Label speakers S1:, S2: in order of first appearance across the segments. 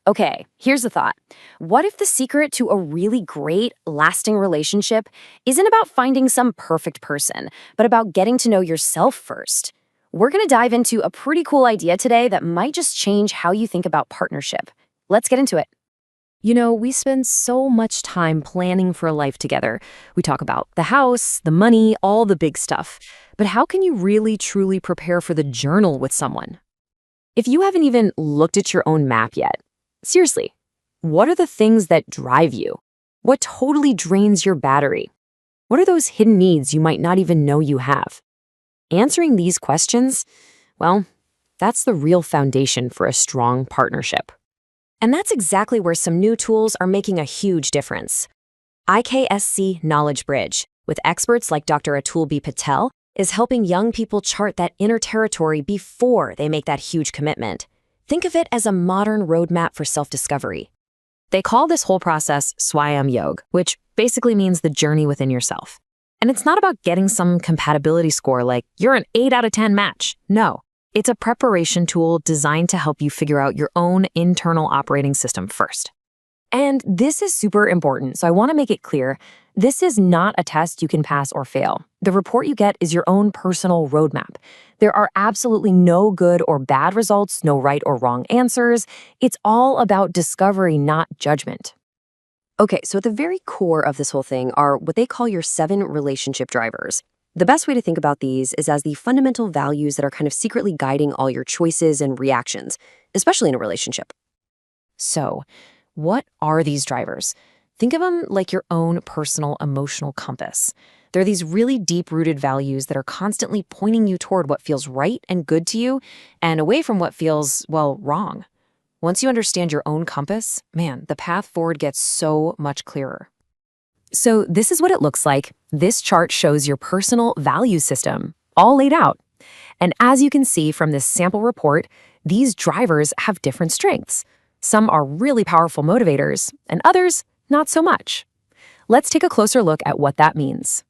S1: Okay, here's the thought. What if the secret to a really great, lasting relationship isn't about finding some perfect person, but about getting to know yourself first? We're going to dive into a pretty cool idea today that might just change how you think about partnership. Let's get into it. We spend so much time planning for a life together. We talk about the house, the money, all the big stuff. But how can you really, truly prepare for the journey with someone? If you haven't even looked at your own map yet, seriously, what are the things that drive you? What totally drains your battery? What are those hidden needs you might not even know you have? Answering these questions, well, that's the real foundation for a strong partnership. And that's exactly where some new tools are making a huge difference. IKSC Knowledge Bridge, with experts like Dr. Atul B. Patel, is helping young people chart that inner territory before they make that huge commitment. Think of it as a modern roadmap for self-discovery. They call this whole process SwayamYog, which basically means the journey within yourself. And it's not about getting some compatibility score like you're an 8 out of 10 match. No. It's a preparation tool designed to help you figure out your own internal operating system first. And this is super important, so I want to make it clear, this is not a test you can pass or fail. The report you get is your own personal roadmap. There are absolutely no good or bad results, no right or wrong answers. It's all about discovery, not judgment. Okay, so at the very core of this whole thing are what they call your 7 relationship drivers. The best way to think about these is as the fundamental values that are kind of secretly guiding all your choices and reactions, especially in a relationship. So, what are these drivers? Think of them like your own personal emotional compass. They're these really deep-rooted values that are constantly pointing you toward what feels right and good to you and away from what feels, well, wrong. Once you understand your own compass, man, the path forward gets so much clearer. So this is what it looks like. This chart shows your personal value system, all laid out. And as you can see from this sample report, these drivers have different strengths. Some are really powerful motivators, and others, not so much. Let's take a closer look at what that means.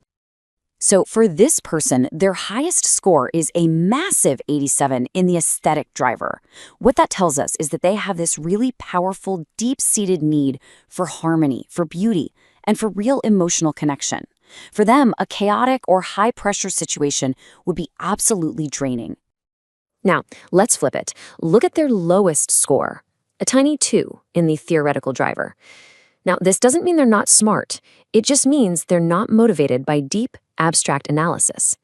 S1: So for this person, their highest score is a massive 87 in the aesthetic driver. What that tells us is that they have this really powerful, deep-seated need for harmony, for beauty, and for real emotional connection. For them, a chaotic or high-pressure situation would be absolutely draining. Now, let's flip it. Look at their lowest score, a tiny 2 in the theoretical driver. Now, this doesn't mean they're not smart. It just means they're not motivated by deep, abstract analysis.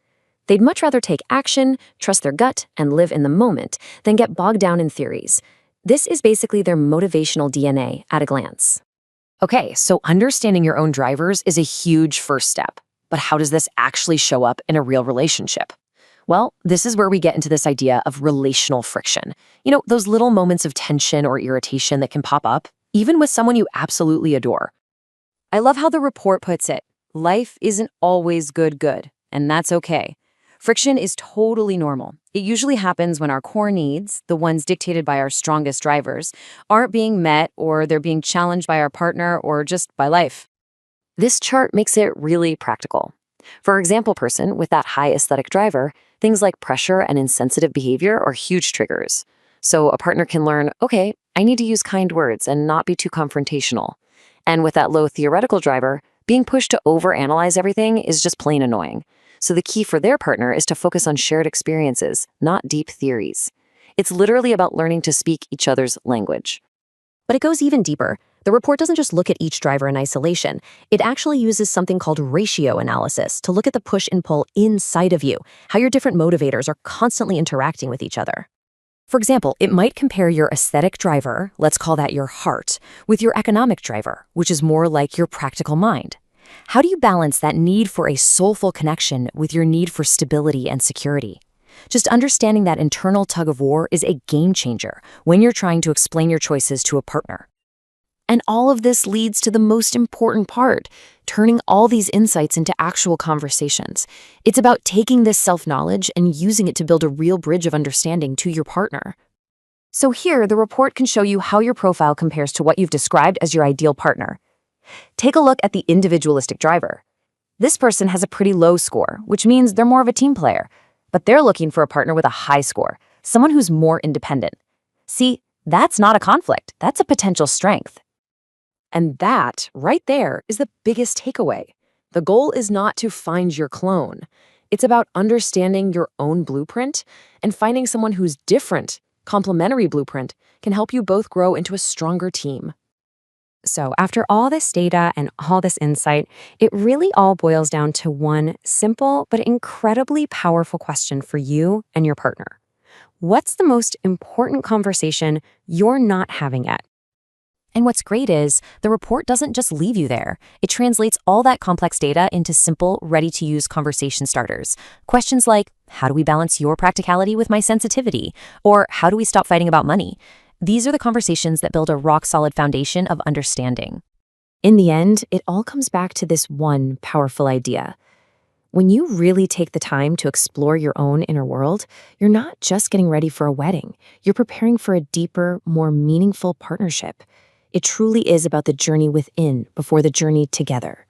S1: They'd much rather take action, trust their gut, and live in the moment than get bogged down in theories. This is basically their motivational DNA at a glance. Okay, so understanding your own drivers is a huge first step. But how does this actually show up in a real relationship? Well, this is where we get into this idea of relational friction. Those little moments of tension or irritation that can pop up, even with someone you absolutely adore. I love how the report puts it. Life isn't always good, and that's okay. Friction is totally normal. It usually happens when our core needs, the ones dictated by our strongest drivers, aren't being met or they're being challenged by our partner or just by life. This chart makes it really practical. For example person with that high aesthetic driver, things like pressure and insensitive behavior are huge triggers. So a partner can learn, okay, I need to use kind words and not be too confrontational. And with that low theoretical driver, being pushed to overanalyze everything is just plain annoying. So the key for their partner is to focus on shared experiences, not deep theories. It's literally about learning to speak each other's language. But it goes even deeper. The report doesn't just look at each driver in isolation. It actually uses something called ratio analysis to look at the push and pull inside of you, how your different motivators are constantly interacting with each other. For example, it might compare your aesthetic driver, let's call that your heart, with your economic driver, which is more like your practical mind. How do you balance that need for a soulful connection with your need for stability and security? Just understanding that internal tug of war is a game changer when you're trying to explain your choices to a partner. And all of this leads to the most important part, turning all these insights into actual conversations. It's about taking this self-knowledge and using it to build a real bridge of understanding to your partner. So here, the report can show you how your profile compares to what you've described as your ideal partner. Take a look at the individualistic driver. This person has a pretty low score, which means they're more of a team player, but they're looking for a partner with a high score, someone who's more independent. See, That's not a conflict. That's a potential strength.
S2: And that, right there, is the biggest takeaway. The goal is not to find your clone. It's about understanding your own blueprint and finding someone whose different, complementary blueprint can help you both grow into a stronger team.
S1: So, after all this data and all this insight, it really all boils down to one simple but incredibly powerful question for you and your partner. What's the most important conversation you're not having yet? And what's great is the report doesn't just leave you there. It translates all that complex data into simple, ready-to-use conversation starters. Questions like, how do we balance your practicality with my sensitivity? Or how do we stop fighting about money? These are the conversations that build a rock-solid foundation of understanding. In the end, it all comes back to this one powerful idea. When you really take the time to explore your own inner world, you're not just getting ready for a wedding. You're preparing for a deeper, more meaningful partnership. It truly is about the journey within before the journey together.